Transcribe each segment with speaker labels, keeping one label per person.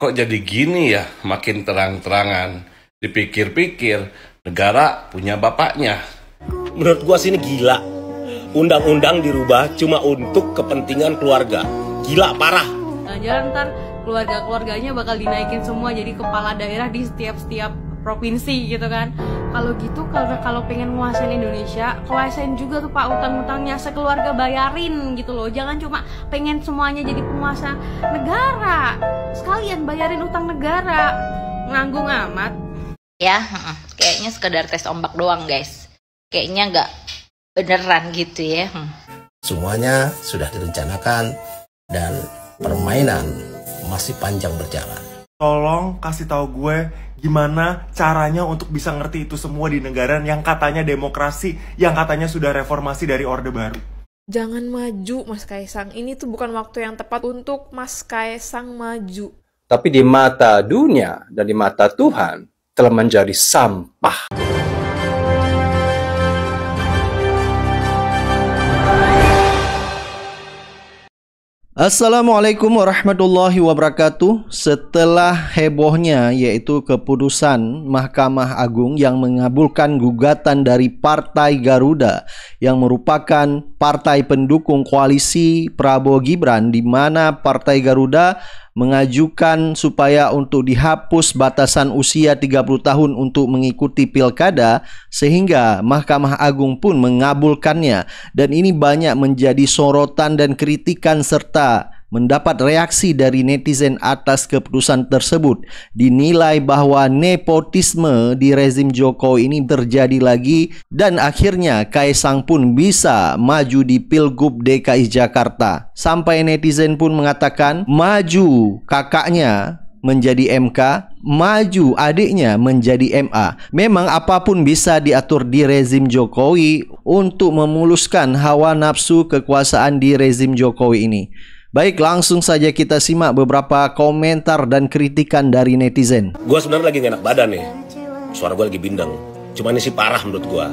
Speaker 1: Kok jadi gini ya, makin terang-terangan. Dipikir-pikir, negara punya bapaknya.
Speaker 2: Menurut gua sih ini gila. Undang-undang dirubah cuma untuk kepentingan keluarga. Gila parah.
Speaker 3: Jangan ntar keluarga-keluarganya bakal dinaikin semua jadi kepala daerah di setiap provinsi gitu kan. Kalau gitu kalau pengen nguasain Indonesia, kuasain juga tuh Pak utang-utangnya, sekeluarga bayarin gitu loh. Jangan cuma pengen semuanya jadi penguasa negara. Sekalian bayarin utang negara. Nanggung amat.
Speaker 4: Ya, kayaknya sekedar tes ombak doang guys. Kayaknya nggak beneran gitu ya.
Speaker 5: Semuanya sudah direncanakan dan permainan masih panjang berjalan.
Speaker 6: Tolong kasih tahu gue gimana caranya untuk bisa ngerti itu semua di negara yang katanya demokrasi, yang katanya sudah reformasi dari Orde Baru.
Speaker 7: Jangan maju, Mas Kaisang. Ini tuh bukan waktu yang tepat untuk Mas Kaisang maju.
Speaker 8: Tapi di mata dunia dan di mata Tuhan telah menjadi sampah.
Speaker 9: Assalamualaikum warahmatullahi wabarakatuh. Setelah hebohnya yaitu keputusan Mahkamah Agung yang mengabulkan gugatan dari Partai Garuda yang merupakan partai pendukung koalisi Prabowo Gibran, di mana Partai Garuda mengajukan supaya untuk dihapus batasan usia 30 tahun untuk mengikuti pilkada, sehingga Mahkamah Agung pun mengabulkannya. Dan ini banyak menjadi sorotan dan kritikan serta mendapat reaksi dari netizen atas keputusan tersebut. Dinilai bahwa nepotisme di rezim Jokowi ini terjadi lagi, dan akhirnya Kaisang pun bisa maju di Pilgub DKI Jakarta. Sampai netizen pun mengatakan maju kakaknya menjadi MK, maju adiknya menjadi MA. Memang apapun bisa diatur di rezim Jokowi untuk memuluskan hawa nafsu kekuasaan di rezim Jokowi ini. Baik, langsung saja kita simak beberapa komentar dan kritikan dari netizen.
Speaker 2: Gue sebenarnya lagi gak enak badan nih. Suara gue lagi bindeng. Cuma ini sih parah menurut gue.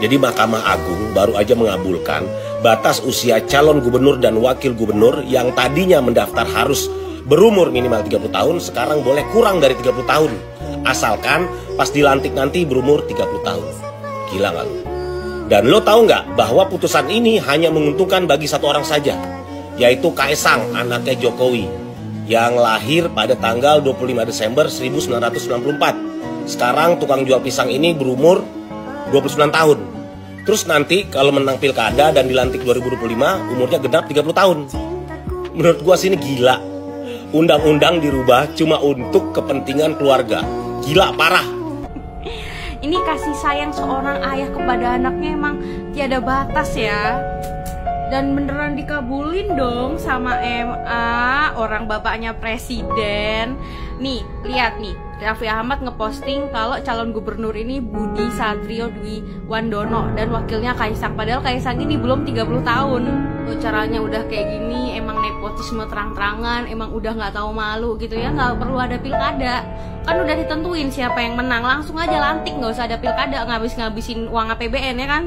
Speaker 2: Jadi Mahkamah Agung baru aja mengabulkan batas usia calon gubernur dan wakil gubernur yang tadinya mendaftar harus berumur minimal 30 tahun, sekarang boleh kurang dari 30 tahun. Asalkan pas dilantik nanti berumur 30 tahun. Gila gak lo? Dan lo tahu nggak bahwa putusan ini hanya menguntungkan bagi satu orang saja, yaitu Kaisang, anaknya Jokowi, yang lahir pada tanggal 25 Desember 1994. Sekarang tukang jual pisang ini berumur 29 tahun. Terus nanti kalau menang pilkada dan dilantik 2025, umurnya genap 30 tahun. Menurut gua sih ini gila. Undang-undang dirubah cuma untuk kepentingan keluarga. Gila parah.
Speaker 3: Ini kasih sayang seorang ayah kepada anaknya emang tiada batas ya. Dan beneran dikabulin dong sama MA, orang bapaknya presiden. Nih, lihat nih, Raffi Ahmad ngeposting kalau calon gubernur ini Budi Satrio Dwi Wandono dan wakilnya Kaisang. Padahal Kaisang ini belum 30 tahun. Tuh, caranya udah kayak gini, emang nepotisme terang-terangan, emang udah nggak tahu malu gitu ya, nggak perlu ada pilkada. Kan udah ditentuin siapa yang menang, langsung aja lantik, nggak usah ada pilkada, ngabisin uang APBN ya kan.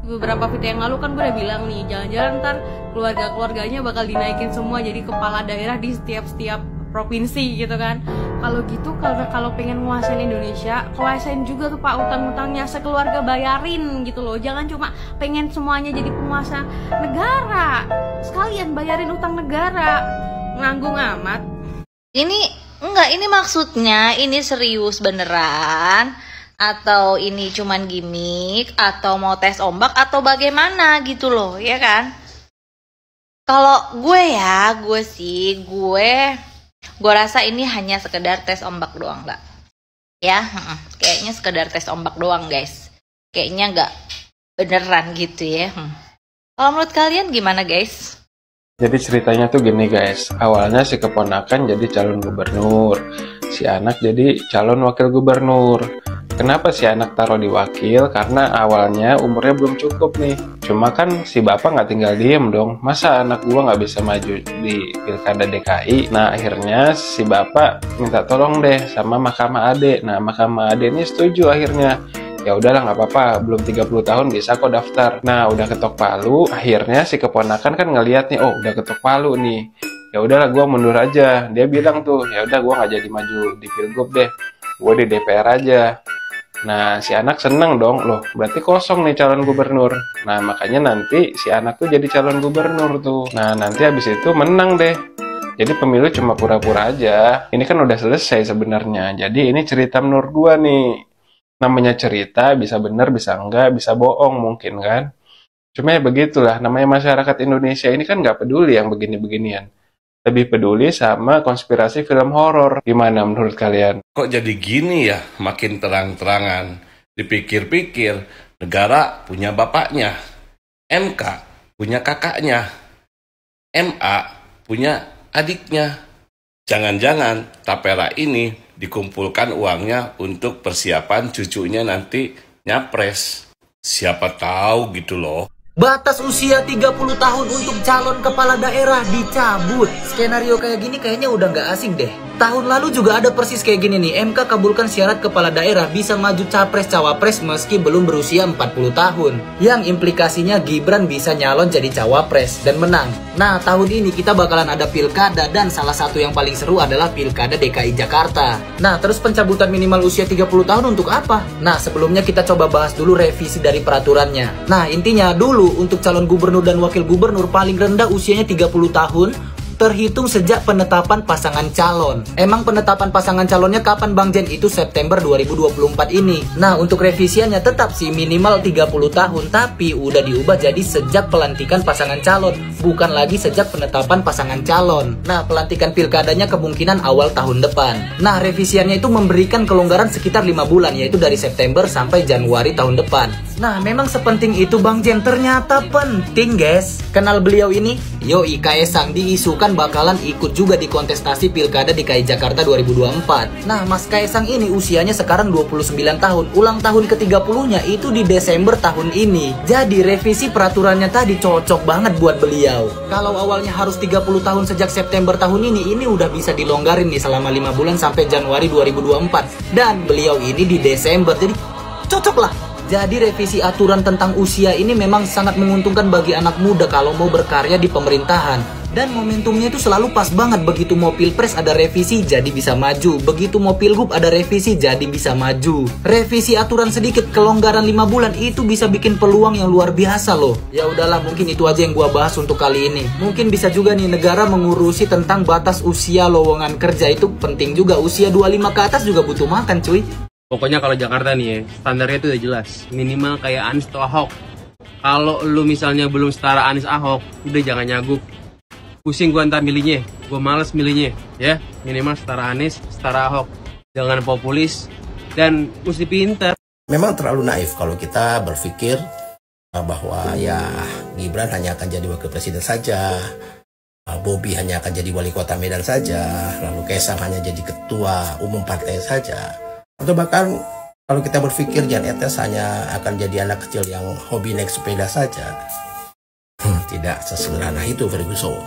Speaker 3: Beberapa video yang lalu kan gue udah bilang nih, jangan-jangan ntar keluarga-keluarganya bakal dinaikin semua jadi kepala daerah di setiap provinsi gitu kan. Kalau gitu kalau pengen nguasain Indonesia, kuasain juga tuh Pak utang-utangnya, sekeluarga bayarin gitu loh. Jangan cuma pengen semuanya jadi penguasa negara. Sekalian bayarin utang negara. Nanggung amat.
Speaker 4: Ini maksudnya ini serius beneran, atau ini cuman gimmick, atau mau tes ombak, atau bagaimana gitu loh, ya kan? Kalau gue rasa ini hanya sekedar tes ombak doang, nggak? Ya, kayaknya sekedar tes ombak doang guys. Kayaknya nggak beneran gitu ya. Kalau menurut kalian gimana guys?
Speaker 8: Jadi ceritanya tuh gini guys, awalnya si keponakan jadi calon gubernur, si anak jadi calon wakil gubernur. Kenapa si anak taruh di wakil? Karena awalnya umurnya belum cukup nih. Cuma kan si bapak nggak tinggal diem dong. Masa anak gua nggak bisa maju di pilkada DKI? Nah akhirnya si bapak minta tolong deh sama Mahkamah AD. Nah Mahkamah AD ini setuju akhirnya. Ya udahlah nggak apa-apa, belum 30 tahun bisa kok daftar. Nah udah ketok palu, akhirnya si keponakan kan ngeliat nih, oh udah ketok palu nih. Ya udahlah gue mundur aja. Dia bilang tuh, ya udah gue nggak jadi maju di Pilgub deh, gue di DPR aja. Nah, si anak seneng dong, loh berarti kosong nih calon gubernur. Nah, makanya nanti si anak tuh jadi calon gubernur tuh. Nah, nanti habis itu menang deh. Jadi pemilu cuma pura-pura aja. Ini kan udah selesai sebenarnya. Jadi ini cerita menurut gua nih. Namanya cerita, bisa bener, bisa enggak, bisa bohong mungkin kan. Cuma ya begitulah, namanya masyarakat Indonesia ini kan nggak peduli yang begini-beginian. Lebih peduli sama konspirasi film horor. Gimana menurut kalian?
Speaker 1: Kok jadi gini ya, makin terang-terangan. Dipikir-pikir, negara punya bapaknya, MK punya kakaknya, MA punya adiknya. Jangan-jangan Tapera ini dikumpulkan uangnya untuk persiapan cucunya nanti nyapres. Siapa tahu gitu loh.
Speaker 10: Batas usia 30 tahun untuk calon kepala daerah dicabut. Skenario kayak gini kayaknya udah nggak asing deh. Tahun lalu juga ada persis kayak gini nih. MK kabulkan syarat kepala daerah bisa maju capres-cawapres meski belum berusia 40 tahun. Yang implikasinya Gibran bisa nyalon jadi cawapres dan menang. Nah, tahun ini kita bakalan ada pilkada dan salah satu yang paling seru adalah pilkada DKI Jakarta. Nah, terus pencabutan minimal usia 30 tahun untuk apa? Nah, sebelumnya kita coba bahas dulu revisi dari peraturannya. Nah, intinya dulu untuk calon gubernur dan wakil gubernur paling rendah usianya 30 tahun terhitung sejak penetapan pasangan calon. Emang penetapan pasangan calonnya kapan Bang Jen? Itu September 2024 ini. Nah, untuk revisiannya tetap sih minimal 30 tahun, tapi udah diubah jadi sejak pelantikan pasangan calon, bukan lagi sejak penetapan pasangan calon. Nah, pelantikan pilkadanya kemungkinan awal tahun depan. Nah, revisiannya itu memberikan kelonggaran sekitar 5 bulan, yaitu dari September sampai Januari tahun depan. Nah, memang sepenting itu Bang Jen? Ternyata penting, guys. Kenal beliau ini? Yoi, Kaesang diisukan bakalan ikut juga di kontestasi Pilkada DKI Jakarta 2024. Nah, Mas Kaesang ini usianya sekarang 29 tahun. Ulang tahun ke-30-nya itu di Desember tahun ini. Jadi revisi peraturannya tadi cocok banget buat beliau. Kalau awalnya harus 30 tahun sejak September tahun ini udah bisa dilonggarin nih selama 5 bulan sampai Januari 2024. Dan beliau ini di Desember, jadi cocok lah. Jadi revisi aturan tentang usia ini memang sangat menguntungkan bagi anak muda kalau mau berkarya di pemerintahan. Dan momentumnya itu selalu pas banget. Begitu mau pilpres ada revisi jadi bisa maju. Begitu mau pilgub ada revisi jadi bisa maju. Revisi aturan sedikit, kelonggaran 5 bulan itu bisa bikin peluang yang luar biasa loh. Ya udahlah, mungkin itu aja yang gua bahas untuk kali ini. Mungkin bisa juga nih negara mengurusi tentang batas usia lowongan kerja, itu penting juga. Usia 25 ke atas juga butuh makan cuy.
Speaker 11: Pokoknya kalau Jakarta nih ya, standarnya itu udah jelas. Minimal kayak Anies atau Ahok. Kalau lu misalnya belum setara Anies Ahok, udah jangan nyaguk. Pusing gua ntar milihnya, gua males milihnya. Ya, minimal setara Anies, setara Ahok. Jangan populis, dan mesti pintar.
Speaker 5: Memang terlalu naif kalau kita berpikir bahwa ya Gibran hanya akan jadi wakil presiden saja, Bobi hanya akan jadi wali kota Medan saja, lalu Kaesang hanya jadi ketua umum partai saja. Atau bahkan kalau kita berpikir Jan Etes hanya akan jadi anak kecil yang hobi naik sepeda saja. Tidak sesederhana itu, Ferguson.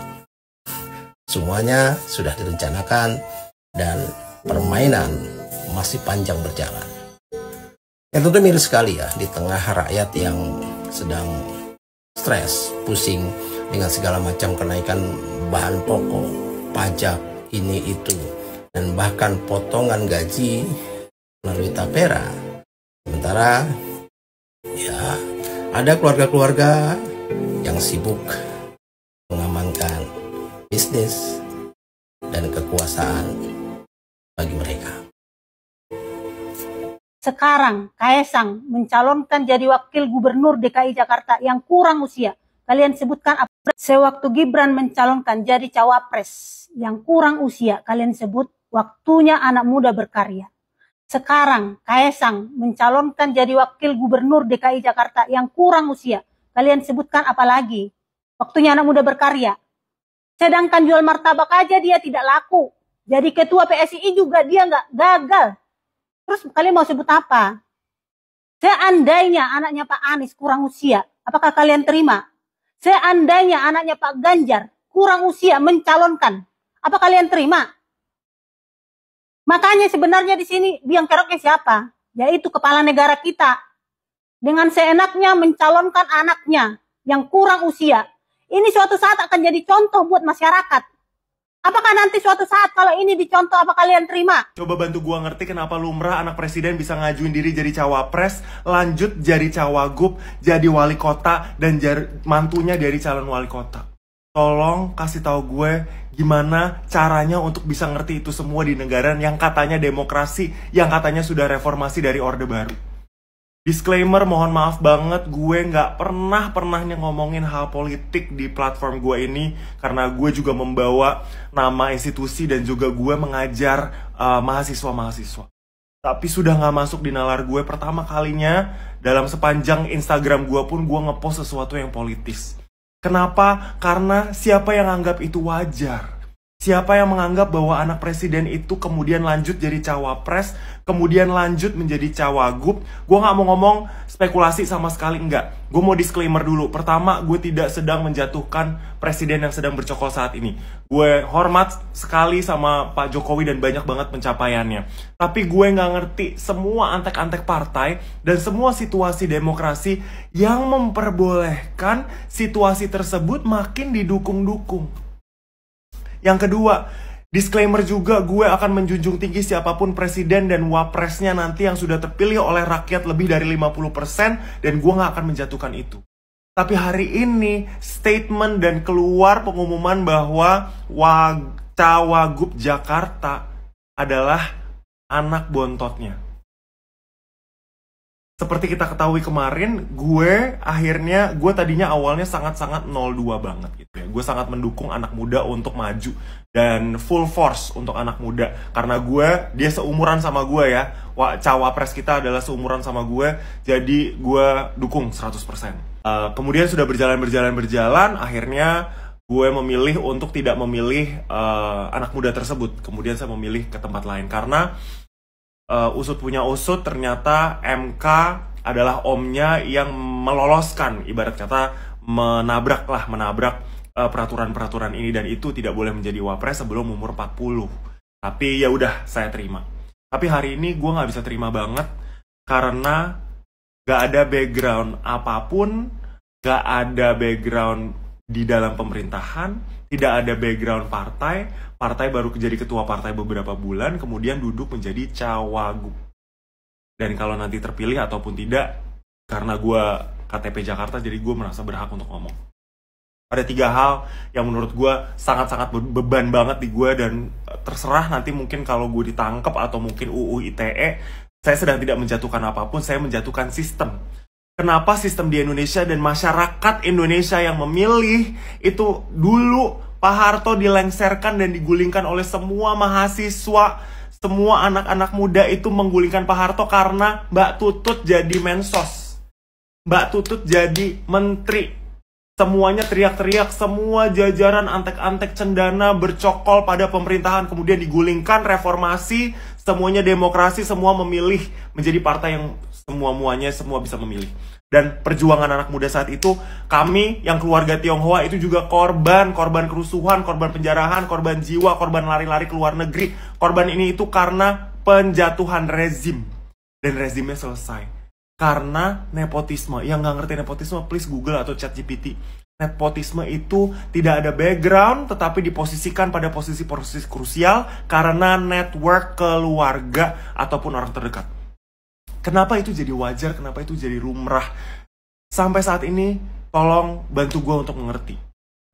Speaker 5: Semuanya sudah direncanakan dan permainan masih panjang berjalan. Yang tentu miris sekali ya, di tengah rakyat yang sedang stres, pusing dengan segala macam kenaikan bahan pokok, pajak, ini itu, dan bahkan potongan gaji melalui Tapera. Sementara ya ada keluarga-keluarga yang sibuk mengamankan bisnis dan kekuasaan bagi mereka.
Speaker 12: Sekarang Kaesang mencalonkan jadi wakil gubernur DKI Jakarta yang kurang usia. Kalian sebutkan apa? Sewaktu Gibran mencalonkan jadi cawapres yang kurang usia, kalian sebut waktunya anak muda berkarya. Sekarang Kaesang mencalonkan jadi wakil gubernur DKI Jakarta yang kurang usia. Kalian sebutkan apa lagi? Waktunya anak muda berkarya. Sedangkan jual martabak aja dia tidak laku. Jadi ketua PSII juga dia nggak gagal. Terus kalian mau sebut apa? Seandainya anaknya Pak Anies kurang usia, apakah kalian terima? Seandainya anaknya Pak Ganjar kurang usia mencalonkan, apa kalian terima? Makanya sebenarnya di sini biang keroknya siapa? Yaitu kepala negara kita. Dengan seenaknya mencalonkan anaknya yang kurang usia. Ini suatu saat akan jadi contoh buat masyarakat. Apakah nanti suatu saat kalau ini dicontoh apa kalian terima?
Speaker 6: Coba bantu gua ngerti kenapa lumrah anak presiden bisa ngajuin diri jadi cawapres, lanjut jadi cawagup, jadi wali kota, dan mantunya dari calon wali kota. Tolong kasih tahu gue gimana caranya untuk bisa ngerti itu semua di negara yang katanya demokrasi, yang katanya sudah reformasi dari Orde Baru. Disclaimer, mohon maaf banget, gue nggak pernahnya ngomongin hal politik di platform gue ini karena gue juga membawa nama institusi dan juga gue mengajar mahasiswa-mahasiswa. Tapi sudah nggak masuk di nalar gue pertama kalinya dalam sepanjang Instagram gue pun gue ngepost sesuatu yang politis. Kenapa? Karena siapa yang anggap itu wajar? Siapa yang menganggap bahwa anak presiden itu kemudian lanjut jadi cawapres, kemudian lanjut menjadi cawagup? Gue gak mau ngomong spekulasi sama sekali, enggak. Gue mau disclaimer dulu. Pertama, gue tidak sedang menjatuhkan presiden yang sedang bercokol saat ini. Gue hormat sekali sama Pak Jokowi dan banyak banget pencapaiannya. Tapi gue gak ngerti semua antek-antek partai dan semua situasi demokrasi yang memperbolehkan situasi tersebut makin didukung-dukung. Yang kedua, disclaimer juga, gue akan menjunjung tinggi siapapun presiden dan wapresnya nanti yang sudah terpilih oleh rakyat lebih dari 50%, dan gue gak akan menjatuhkan itu. Tapi hari ini, statement dan keluar pengumuman bahwa cawagup Jakarta adalah anak bontotnya. Seperti kita ketahui kemarin, gue tadinya awalnya sangat-sangat 02 banget gitu ya. Gue sangat mendukung anak muda untuk maju dan full force untuk anak muda. Karena dia seumuran sama gue ya. Cawapres kita adalah seumuran sama gue, jadi gue dukung 100%. Kemudian sudah berjalan, akhirnya gue memilih untuk tidak memilih anak muda tersebut. Kemudian saya memilih ke tempat lain karena usut punya usut, ternyata MK adalah omnya yang meloloskan, ibarat kata menabrak peraturan-peraturan ini, dan itu tidak boleh menjadi wapres sebelum umur 40. Tapi ya udah, saya terima. Tapi hari ini gue nggak bisa terima banget karena nggak ada background apapun, nggak ada background di dalam pemerintahan, tidak ada background partai baru jadi ketua partai beberapa bulan, kemudian duduk menjadi cawagup. Dan kalau nanti terpilih ataupun tidak, karena gue KTP Jakarta, jadi gue merasa berhak untuk ngomong. Ada 3 hal yang menurut gue sangat-sangat beban banget di gue, dan terserah nanti mungkin kalau gue ditangkap atau mungkin UU ITE, saya sedang tidak menjatuhkan apapun, saya menjatuhkan sistem. Kenapa sistem di Indonesia dan masyarakat Indonesia yang memilih itu dulu Pak Harto dilengserkan dan digulingkan oleh semua mahasiswa, semua anak-anak muda itu menggulingkan Pak Harto karena Mbak Tutut jadi mensos, Mbak Tutut jadi menteri. Semuanya teriak-teriak, semua jajaran antek-antek cendana bercokol pada pemerintahan, kemudian digulingkan, reformasi, semuanya demokrasi, semua memilih menjadi partai yang semua bisa memilih. Dan perjuangan anak muda saat itu, kami yang keluarga Tionghoa itu juga korban kerusuhan, korban penjarahan, korban jiwa, korban lari-lari ke luar negeri. Korban ini itu karena penjatuhan rezim. Dan rezimnya selesai. Karena nepotisme. Yang nggak ngerti nepotisme, please Google atau ChatGPT. Nepotisme itu tidak ada background, tetapi diposisikan pada posisi-posisi krusial karena network keluarga ataupun orang terdekat. Kenapa itu jadi wajar, kenapa itu jadi lumrah? Sampai saat ini, tolong bantu gue untuk mengerti.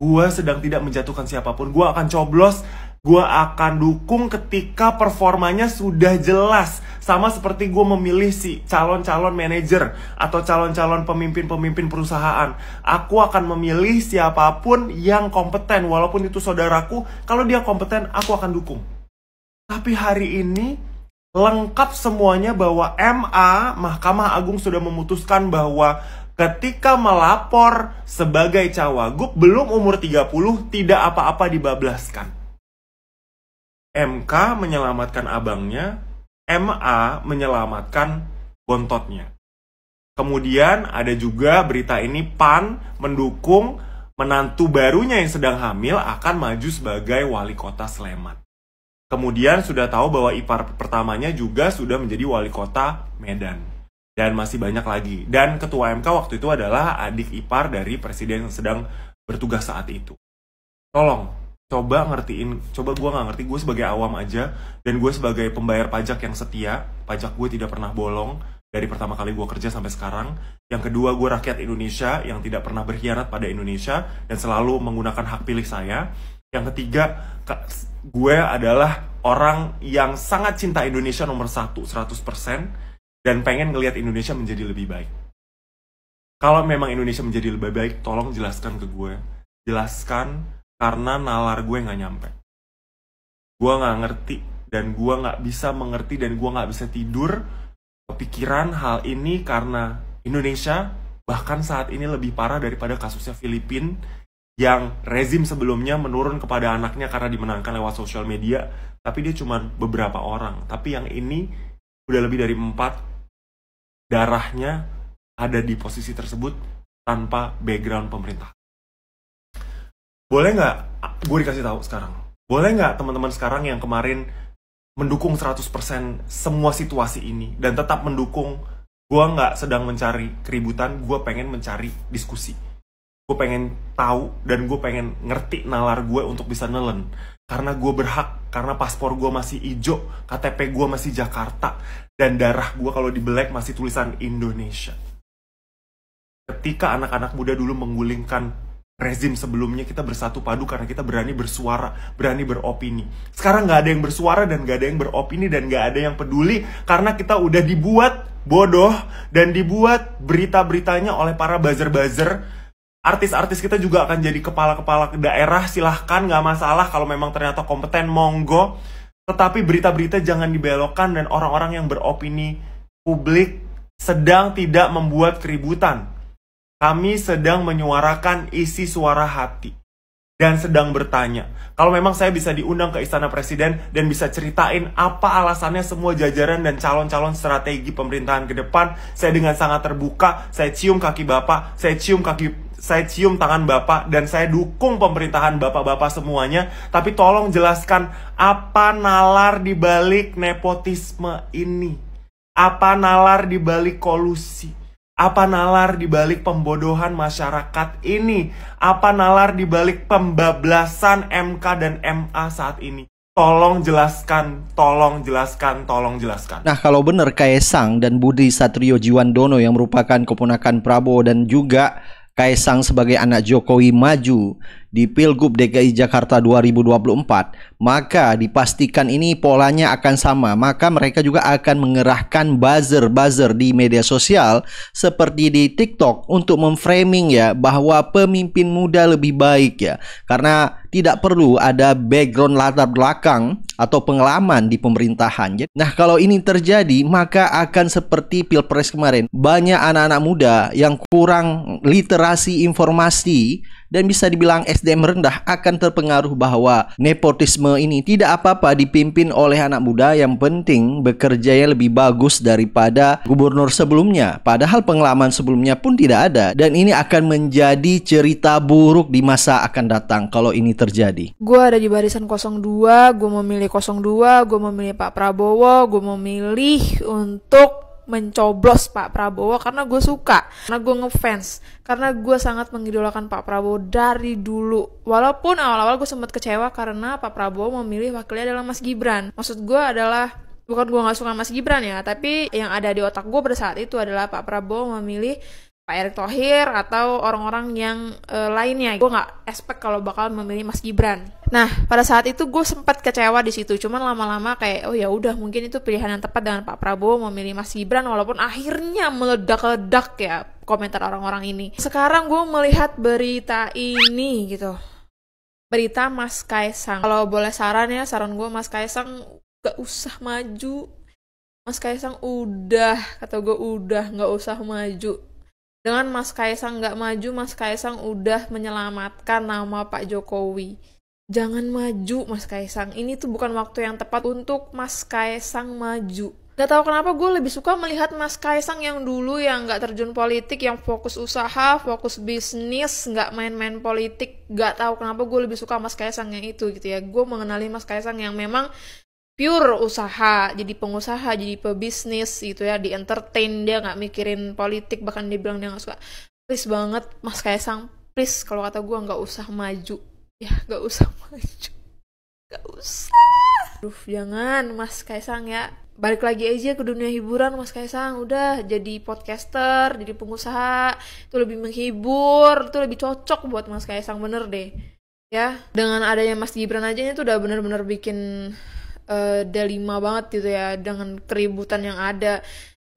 Speaker 6: Gue sedang tidak menjatuhkan siapapun. Gue akan coblos, gue akan dukung ketika performanya sudah jelas. Sama seperti gue memilih si calon-calon manajer atau calon-calon pemimpin-pemimpin perusahaan. Aku akan memilih siapapun yang kompeten, walaupun itu saudaraku. Kalau dia kompeten, aku akan dukung. Tapi hari ini, lengkap semuanya bahwa MA, Mahkamah Agung sudah memutuskan bahwa ketika melapor sebagai cawagup belum umur 30 tidak apa-apa dibablaskan. MK menyelamatkan abangnya, MA menyelamatkan bontotnya. Kemudian ada juga berita ini, PAN mendukung menantu barunya yang sedang hamil akan maju sebagai wali kota Sleman. Kemudian sudah tahu bahwa ipar pertamanya juga sudah menjadi wali kota Medan. Dan masih banyak lagi. Dan ketua MK waktu itu adalah adik ipar dari presiden yang sedang bertugas saat itu. Tolong, coba gue nggak ngerti, gue sebagai awam aja, dan gue sebagai pembayar pajak yang setia, pajak gue tidak pernah bolong dari pertama kali gue kerja sampai sekarang. Yang kedua, gue rakyat Indonesia yang tidak pernah berkhianat pada Indonesia dan selalu menggunakan hak pilih saya. Yang ketiga, gue adalah orang yang sangat cinta Indonesia nomor 100% dan pengen ngelihat Indonesia menjadi lebih baik. Kalau memang Indonesia menjadi lebih baik, tolong jelaskan ke gue. Jelaskan, karena nalar gue nggak nyampe. Gue nggak ngerti, dan gue nggak bisa mengerti, dan gue nggak bisa tidur kepikiran hal ini karena Indonesia bahkan saat ini lebih parah daripada kasusnya Filipina yang rezim sebelumnya menurun kepada anaknya karena dimenangkan lewat sosial media, tapi dia cuma beberapa orang. Tapi yang ini udah lebih dari 4 darahnya ada di posisi tersebut tanpa background pemerintah. Boleh nggak gue dikasih tahu sekarang? Boleh nggak teman-teman sekarang yang kemarin mendukung 100% semua situasi ini dan tetap mendukung, gue nggak sedang mencari keributan, gue pengen mencari diskusi. Gue pengen tahu dan gue pengen ngerti nalar gue untuk bisa nelen. Karena gue berhak, karena paspor gue masih hijau, KTP gue masih Jakarta, dan darah gue kalau dibelek masih tulisan Indonesia. Ketika anak-anak muda dulu menggulingkan rezim sebelumnya, kita bersatu padu karena kita berani bersuara, berani beropini. Sekarang nggak ada yang bersuara dan nggak ada yang beropini dan nggak ada yang peduli karena kita udah dibuat bodoh dan dibuat berita-beritanya oleh para buzzer-buzzer. Artis-artis kita juga akan jadi kepala-kepala daerah, silahkan, nggak masalah kalau memang ternyata kompeten, monggo. Tetapi berita-berita jangan dibelokkan dan orang-orang yang beropini publik sedang tidak membuat keributan. Kami sedang menyuarakan isi suara hati dan sedang bertanya. Kalau memang saya bisa diundang ke Istana Presiden dan bisa ceritain apa alasannya semua jajaran dan calon-calon strategi pemerintahan ke depan, saya dengan sangat terbuka, saya cium kaki Bapak, saya cium tangan Bapak, dan saya dukung pemerintahan Bapak-Bapak semuanya. Tapi tolong jelaskan apa nalar dibalik nepotisme ini? Apa nalar dibalik kolusi? Apa nalar dibalik pembodohan masyarakat ini? Apa nalar dibalik pembablasan MK dan MA saat ini? Tolong jelaskan, tolong jelaskan, tolong jelaskan.
Speaker 9: Nah, kalau benar Kaesang dan Budi Satrio Jiwandono yang merupakan keponakan Prabowo dan juga Kaesang sebagai anak Jokowi maju di Pilgub DKI Jakarta 2024, maka dipastikan ini polanya akan sama. Maka mereka juga akan mengerahkan buzzer-buzzer di media sosial seperti di TikTok untuk memframing ya bahwa pemimpin muda lebih baik ya, karena tidak perlu ada background latar belakang atau pengalaman di pemerintahan. Nah, kalau ini terjadi maka akan seperti Pilpres kemarin. Banyak anak-anak muda yang kurang literasi informasi dan bisa dibilang SDM rendah akan terpengaruh bahwa nepotisme ini tidak apa-apa dipimpin oleh anak muda, yang penting bekerjanya lebih bagus daripada gubernur sebelumnya. Padahal pengalaman sebelumnya pun tidak ada, dan ini akan menjadi cerita buruk di masa akan datang kalau ini terjadi.
Speaker 7: Gue ada di barisan 02, gue memilih 02, gue memilih Pak Prabowo, gue memilih untuk mencoblos Pak Prabowo karena gue suka, karena gue ngefans, karena gue sangat mengidolakan Pak Prabowo dari dulu. Walaupun awal-awal gue sempat kecewa karena Pak Prabowo memilih wakilnya adalah Mas Gibran. Maksud gue adalah bukan gue gak suka Mas Gibran ya, tapi yang ada di otak gue pada saat itu adalah Pak Prabowo memilih Pak Erick Thohir atau orang-orang yang lainnya. Gue nggak expect kalau bakal memilih Mas Gibran. Nah, pada saat itu gue sempat kecewa di situ. Cuman lama-lama kayak oh ya udah, mungkin itu pilihan yang tepat dengan Pak Prabowo memilih Mas Gibran, walaupun akhirnya meledak-ledak ya komentar orang-orang ini. Sekarang gue melihat berita ini gitu. Berita Mas Kaesang. Kalau boleh saran ya, saran gue Mas Kaesang gak usah maju. Mas Kaesang kata gue udah gak usah maju. Dengan Mas Kaesang nggak maju, Mas Kaesang udah menyelamatkan nama Pak Jokowi. Jangan maju Mas Kaesang, ini tuh bukan waktu yang tepat untuk Mas Kaesang maju. Gak tahu kenapa gue lebih suka melihat Mas Kaesang yang dulu yang nggak terjun politik, yang fokus usaha, fokus bisnis, nggak main-main politik. Gak tahu kenapa gue lebih suka Mas Kaesang yang itu gitu ya. Gue mengenali Mas Kaesang yang memang pure usaha, jadi pengusaha, jadi pebisnis gitu ya, di entertain, dia nggak mikirin politik, bahkan dia bilang dia nggak suka. Please banget Mas Kaesang, please, kalau kata gue nggak usah maju. Ya gak usah maju, gak usah. Aduh, jangan Mas Kaisang ya. Balik lagi aja ke dunia hiburan Mas Kaisang. Udah jadi podcaster, jadi pengusaha, itu lebih menghibur, itu lebih cocok buat Mas Kaisang, bener deh. Ya, dengan adanya Mas Gibran aja itu udah bener-bener bikin delima banget gitu ya, dengan keributan yang ada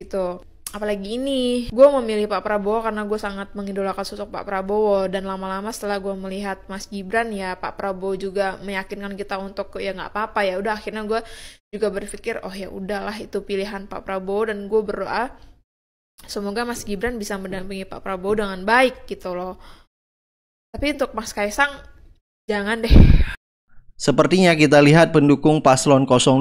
Speaker 7: gitu. Apalagi ini, gue memilih Pak Prabowo karena gue sangat mengidolakan sosok Pak Prabowo, dan lama-lama setelah gue melihat Mas Gibran, ya Pak Prabowo juga meyakinkan kita untuk ya nggak apa-apa, ya udah akhirnya gue juga berpikir oh ya udahlah itu pilihan Pak Prabowo, dan gue berdoa semoga Mas Gibran bisa mendampingi Pak Prabowo dengan baik gitu loh. Tapi untuk Mas Kaisang jangan deh.
Speaker 9: Sepertinya kita lihat pendukung paslon 02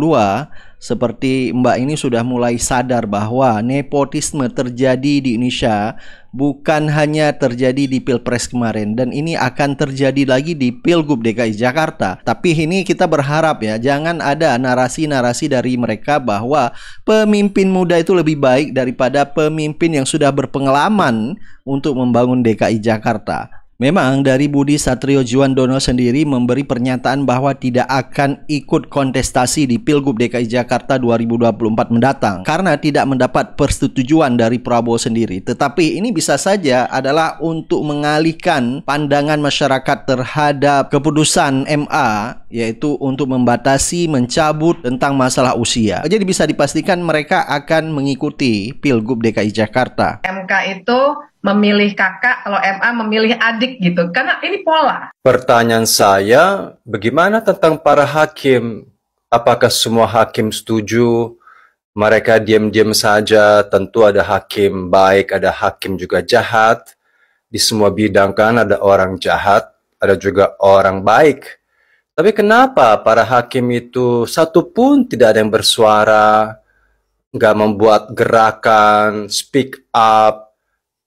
Speaker 9: seperti Mbak ini sudah mulai sadar bahwa nepotisme terjadi di Indonesia bukan hanya terjadi di Pilpres kemarin, dan ini akan terjadi lagi di Pilgub DKI Jakarta. Tapi ini kita berharap ya, jangan ada narasi-narasi dari mereka bahwa pemimpin muda itu lebih baik daripada pemimpin yang sudah berpengalaman untuk membangun DKI Jakarta. Memang dari Budi Satrio Juwandono sendiri memberi pernyataan bahwa tidak akan ikut kontestasi di Pilgub DKI Jakarta 2024 mendatang karena tidak mendapat persetujuan dari Prabowo sendiri. Tetapi ini bisa saja adalah untuk mengalihkan pandangan masyarakat terhadap keputusan MA, yaitu untuk membatasi, mencabut tentang masalah usia. Jadi bisa dipastikan mereka akan mengikuti Pilgub DKI Jakarta.
Speaker 13: MK itu memilih kakak, kalau MA memilih adik gitu. Karena ini pola.
Speaker 14: Pertanyaan saya, bagaimana tentang para hakim? Apakah semua hakim setuju? Mereka diam-diam saja. Tentu ada hakim baik, ada hakim juga jahat. Di semua bidang kan ada orang jahat, ada juga orang baik. Tapi kenapa para hakim itu satu pun tidak ada yang bersuara, nggak membuat gerakan, speak up?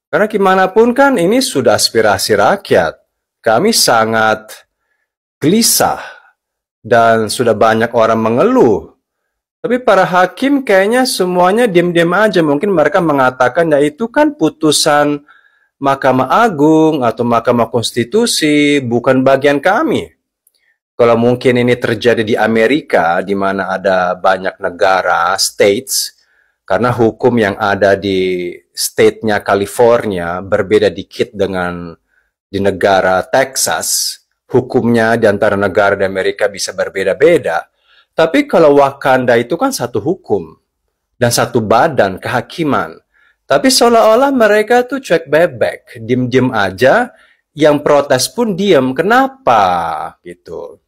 Speaker 14: Karena gimana pun kan ini sudah aspirasi rakyat. Kami sangat gelisah dan sudah banyak orang mengeluh. Tapi para hakim kayaknya semuanya diam-diam aja. Mungkin mereka mengatakan ya itu kan putusan Mahkamah Agung atau Mahkamah Konstitusi, bukan bagian kami. Kalau mungkin ini terjadi di Amerika, di mana ada banyak negara, states, karena hukum yang ada di state-nya California berbeda dikit dengan di negara Texas. Hukumnya di antara negara di Amerika bisa berbeda-beda. Tapi kalau Wakanda itu kan satu hukum dan satu badan kehakiman. Tapi seolah-olah mereka tuh cuek bebek, diem-diem aja. Yang protes pun diem. Kenapa? Gitu.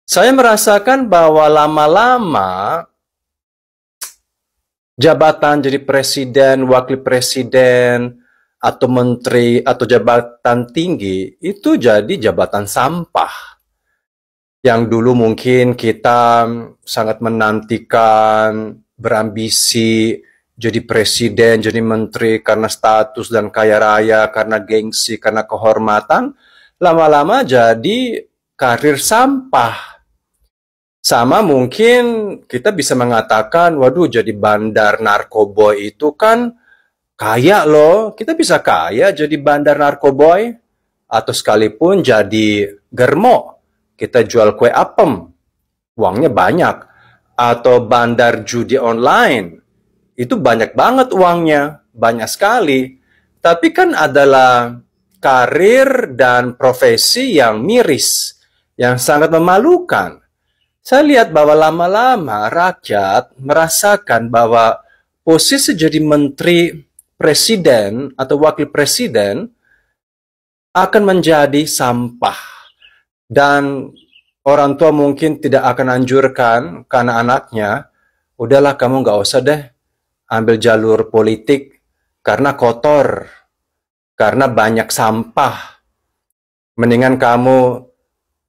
Speaker 14: Saya merasakan bahwa lama-lama jabatan jadi presiden, wakil presiden, atau menteri, atau jabatan tinggi, itu jadi jabatan sampah. Yang dulu mungkin kita sangat menantikan, berambisi, jadi presiden, jadi menteri, karena status dan kaya raya, karena gengsi, karena kehormatan, lama-lama jadi karir sampah. Sama mungkin kita bisa mengatakan, waduh jadi bandar narkoboy itu kan kaya loh. Kita bisa kaya jadi bandar narkoboy. Atau sekalipun jadi germo. Kita jual kue apem. Uangnya banyak. Atau bandar judi online. Itu banyak banget uangnya. Banyak sekali. Tapi kan adalah karir dan profesi yang miris. Yang sangat memalukan. Saya lihat bahwa lama-lama rakyat merasakan bahwa posisi jadi menteri, presiden, atau wakil presiden akan menjadi sampah. Dan orang tua mungkin tidak akan anjurkan karena anaknya, udahlah kamu nggak usah deh ambil jalur politik karena kotor, karena banyak sampah. Mendingan kamu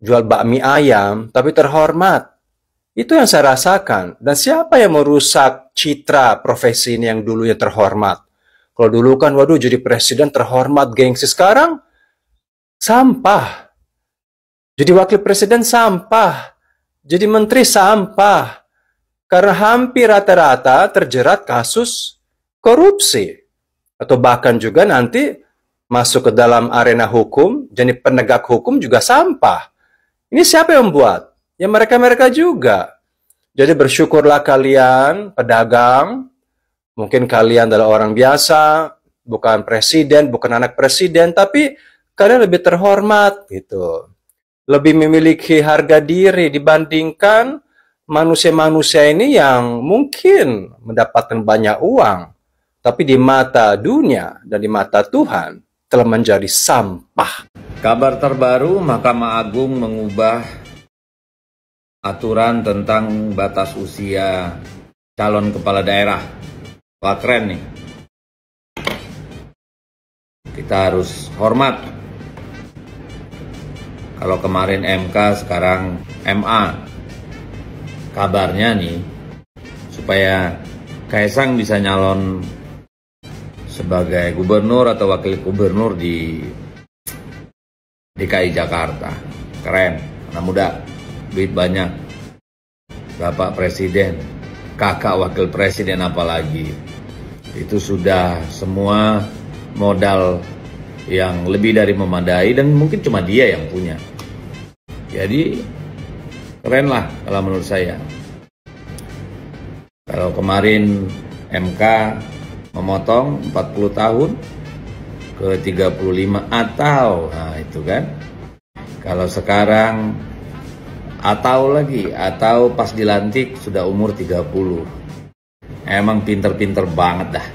Speaker 14: jual bakmi ayam, tapi terhormat. Itu yang saya rasakan. Dan siapa yang merusak citra profesi ini yang dulunya terhormat? Kalau dulu kan, waduh jadi presiden terhormat, gengsi. Sekarang, sampah. Jadi wakil presiden sampah. Jadi menteri sampah. Karena hampir rata-rata terjerat kasus korupsi. Atau bahkan juga nanti masuk ke dalam arena hukum, jadi penegak hukum juga sampah. Ini siapa yang buat? Ya mereka-mereka juga. Jadi bersyukurlah kalian, pedagang. Mungkin kalian adalah orang biasa, bukan presiden, bukan anak presiden, tapi kalian lebih terhormat gitu. Lebih memiliki harga diri dibandingkan manusia-manusia ini yang mungkin mendapatkan banyak uang, tapi di mata dunia dan di mata Tuhan telah menjadi sampah.
Speaker 15: Kabar terbaru, Mahkamah Agung mengubah aturan tentang batas usia calon kepala daerah. Wah, keren nih. Kita harus hormat. Kalau kemarin MK, sekarang MA. Kabarnya nih, supaya Kaisang bisa nyalon sebagai gubernur atau wakil gubernur di DKI Jakarta. Keren, anak muda, duit banyak. Bapak Presiden, kakak wakil presiden apalagi. Itu sudah semua modal yang lebih dari memadai dan mungkin cuma dia yang punya. Jadi keren lah kalau menurut saya. Kalau kemarin MK memotong 40 tahun ke 35 atau, nah itu kan. Kalau sekarang atau pas dilantik sudah umur 30. Emang pinter-pinter banget dah,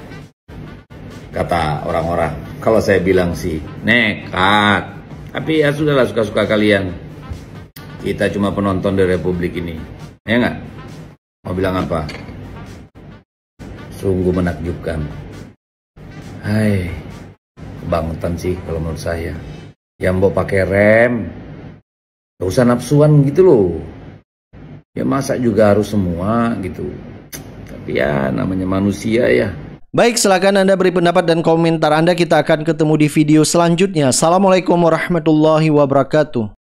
Speaker 15: kata orang-orang. Kalau saya bilang sih nekat. Tapi ya sudahlah, suka-suka kalian. Kita cuma penonton di Republik ini, ya nggak? Mau bilang apa? Sungguh menakjubkan. Hai, kebangetan sih kalau menurut saya. Yang mau pakai rem, gak usah nafsuan gitu loh. Ya masa juga harus semua gitu. Tapi ya namanya manusia ya.
Speaker 9: Baik, silakan Anda beri pendapat dan komentar Anda. Kita akan ketemu di video selanjutnya. Assalamualaikum warahmatullahi wabarakatuh.